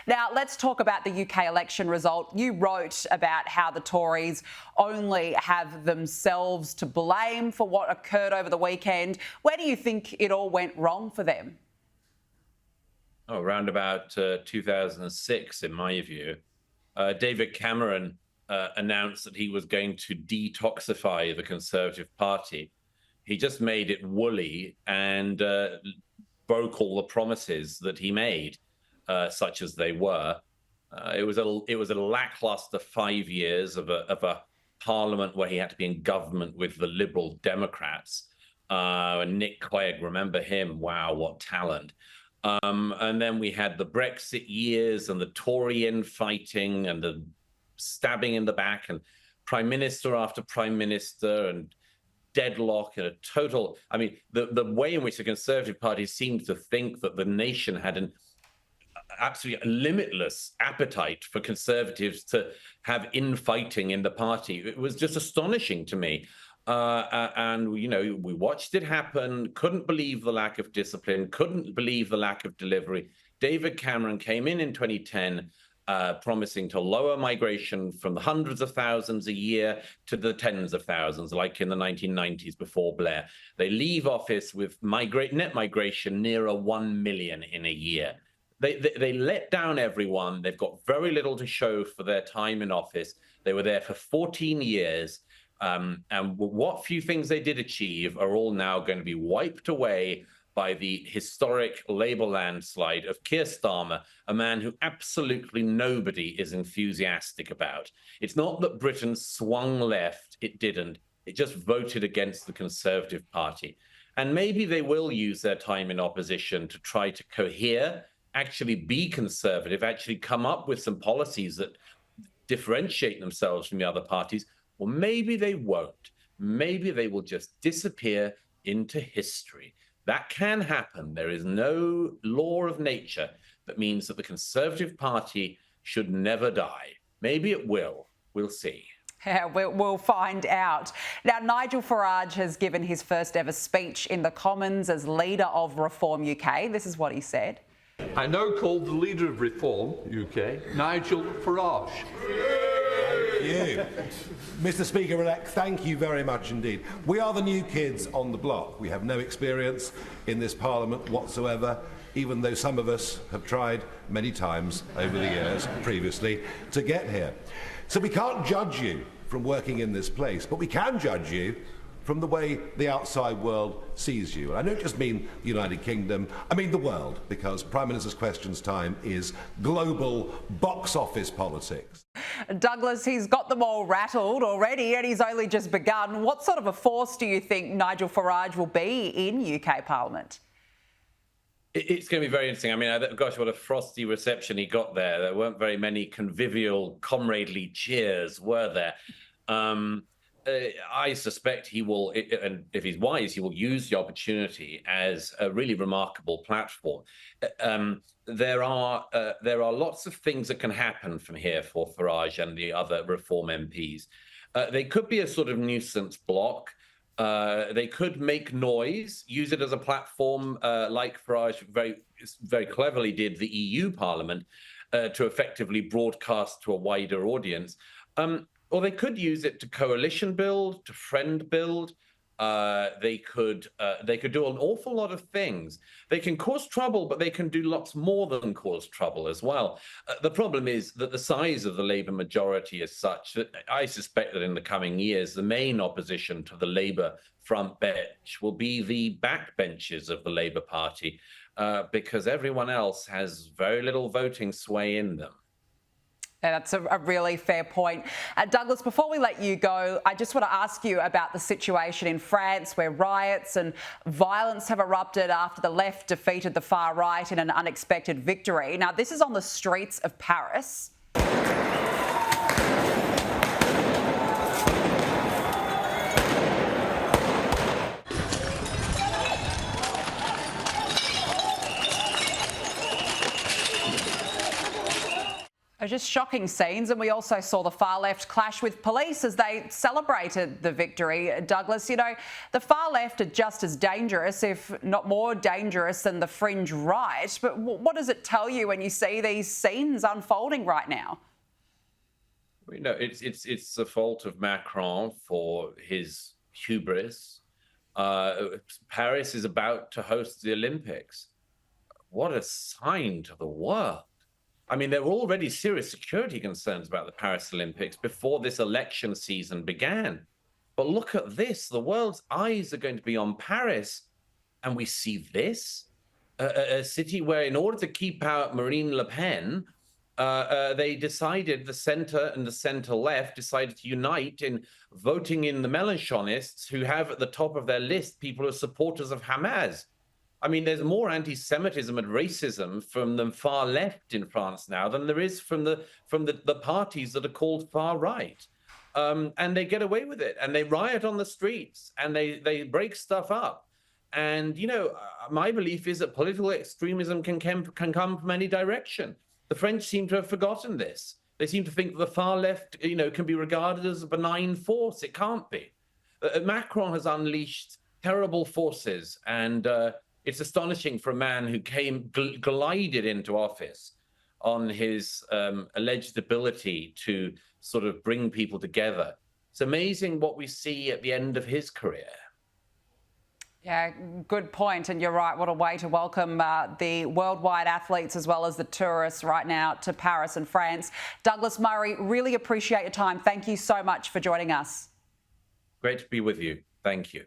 Now, let's talk about the UK election result. You wrote about how the Tories only have themselves to blame for what occurred over the weekend. Where do you think it all went wrong for them? Oh, around about 2006, in my view. David Cameron announced that he was going to detoxify the Conservative Party. He just made it woolly and broke all the promises that he made, such as they were. It was a lackluster 5 years of a parliament where he had to be in government with the Liberal Democrats. And Nick Clegg, remember him? Wow, what talent! And then we had the Brexit years and the Tory infighting and the stabbing in the back and prime minister after prime minister and deadlock and a total. I mean, the way in which the Conservative Party seemed to think that the nation had an absolutely limitless appetite for Conservatives to have infighting in the party. It was just astonishing to me. And, you know, we watched it happen, couldn't believe the lack of discipline, couldn't believe the lack of delivery. David Cameron came in 2010, promising to lower migration from the hundreds of thousands a year to the tens of thousands, like in the 1990s before Blair. They leave office with net migration nearer 1 million in a year. They let down everyone. They've got very little to show for their time in office. They were there for 14 years. And what few things they did achieve are all now going to be wiped away by the historic Labour landslide of Keir Starmer, a man who absolutely nobody is enthusiastic about. It's not that Britain swung left, it didn't. It just voted against the Conservative Party. And maybe they will use their time in opposition to try to cohere, actually be conservative, actually come up with some policies that differentiate themselves from the other parties. Or maybe they won't. Maybe they will just disappear into history. That can happen. There is no law of nature that means that the Conservative Party should never die. Maybe it will. We'll see. Yeah, we'll find out. Now, Nigel Farage has given his first ever speech in the Commons as leader of Reform UK. This is what he said. I now call the leader of Reform UK, Nigel Farage. You. Mr. Speaker-elect, thank you very much indeed. We are the new kids on the block. We have no experience in this Parliament whatsoever, even though some of us have tried many times over the years previously to get here. So we can't judge you from working in this place, but we can judge you from the way the outside world sees you. And I don't just mean the United Kingdom, I mean the world, because Prime Minister's Questions time is global box office politics. Douglas, he's got them all rattled already and he's only just begun. What sort of a force do you think Nigel Farage will be in UK Parliament? It's going to be very interesting. I mean, gosh, what a frosty reception he got there. There weren't very many convivial, comradely cheers, were there? I suspect he will, and if he's wise, he will use the opportunity as a really remarkable platform. There are lots of things that can happen from here for Farage and the other Reform MPs. They could be a sort of nuisance block. They could make noise, use it as a platform, like Farage very cleverly did the EU Parliament, to effectively broadcast to a wider audience. Or they could use it to coalition build, to friend build. They could do an awful lot of things. They can cause trouble, but they can do lots more than cause trouble as well. The problem is that the size of the Labour majority is such that I suspect that in the coming years, the main opposition to the Labour front bench will be the backbenches of the Labour Party, because everyone else has very little voting sway in them. Yeah, that's a really fair point. Douglas, before we let you go, I just want to ask you about the situation in France where riots and violence have erupted after the left defeated the far right in an unexpected victory. Now, this is on the streets of Paris. Just shocking scenes, and we also saw the far left clash with police as they celebrated the victory. Douglas, you know, the far left are just as dangerous, if not more dangerous, than the fringe right. But what does it tell you when you see these scenes unfolding right now? You know, it's the fault of Macron for his hubris. Paris is about to host the Olympics. What a sign to the world. I mean, there were already serious security concerns about the Paris Olympics before this election season began. But look at this. The world's eyes are going to be on Paris. And we see this, a city where, in order to keep out Marine Le Pen, they decided, the centre and the centre left decided to unite in voting in the Mélenchonists, who have at the top of their list people who are supporters of Hamas. I mean, there's more anti-Semitism and racism from the far left in France now than there is from the parties that are called far right. And they get away with it, and they riot on the streets, and they break stuff up. And, you know, my belief is that political extremism can come from any direction. The French seem to have forgotten this. They seem to think that the far left, you know, can be regarded as a benign force. It can't be. Macron has unleashed terrible forces, and it's astonishing for a man who glided into office on his alleged ability to sort of bring people together. It's amazing what we see at the end of his career. Yeah, good point. And you're right. What a way to welcome the worldwide athletes as well as the tourists right now to Paris and France. Douglas Murray, really appreciate your time. Thank you so much for joining us. Great to be with you. Thank you.